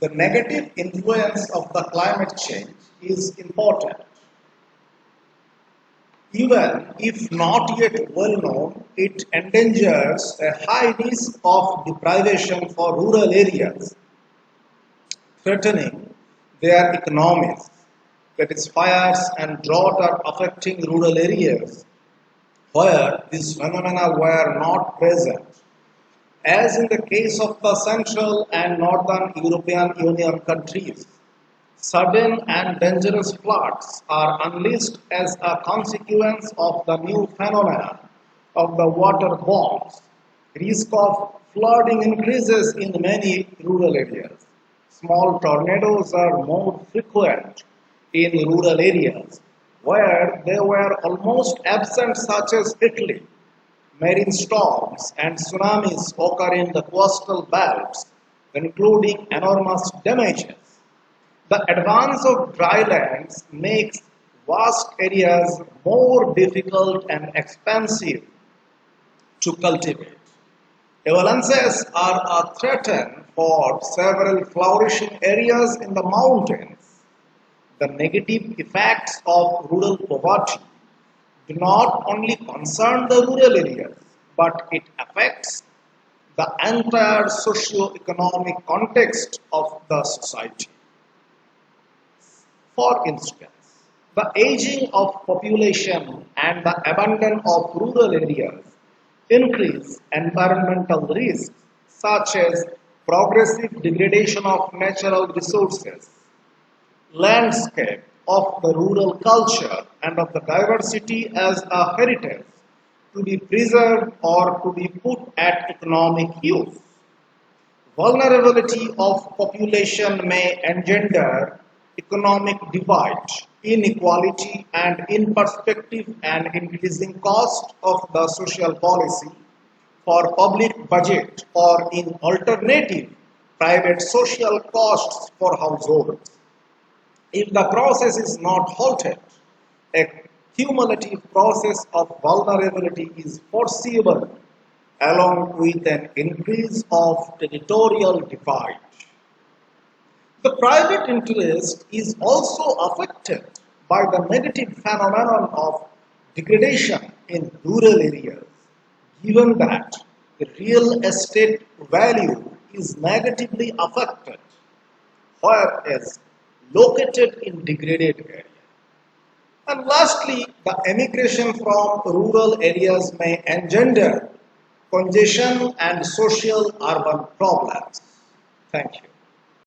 The negative influence of the climate change is important. Even if not yet well known, it endangers a high risk of deprivation for rural areas, threatening their economies. That is, fires and drought are affecting rural areas where these phenomena were not present. As in the case of the Central and Northern European Union countries, sudden and dangerous floods are unleashed as a consequence of the new phenomena of the water bombs. Risk of flooding increases in many rural areas. Small tornadoes are more frequent in rural areas where they were almost absent, such as Italy. Marine storms and tsunamis occur in the coastal belts, including enormous damages. The advance of drylands makes vast areas more difficult and expensive to cultivate. Avalanches are a threat for several flourishing areas in the mountains. The negative effects of rural poverty do not only concern the rural areas, but it affects the entire socio-economic context of the society. For instance, the aging of population and the abandon of rural areas increase environmental risks such as progressive degradation of natural resources, landscape of the rural culture and of the diversity as a heritage to be preserved or to be put at economic use. Vulnerability of population may engender economic divide, inequality, and in perspective an increasing cost of the social policy for public budget or in alternative private social costs for households. If the process is not halted, a cumulative process of vulnerability is foreseeable along with an increase of territorial divide. The private interest is also affected by the negative phenomenon of degradation in rural areas, given that the real estate value is negatively affected, whereas located in degraded areas. And lastly, the emigration from rural areas may engender congestion and social urban problems. Thank you.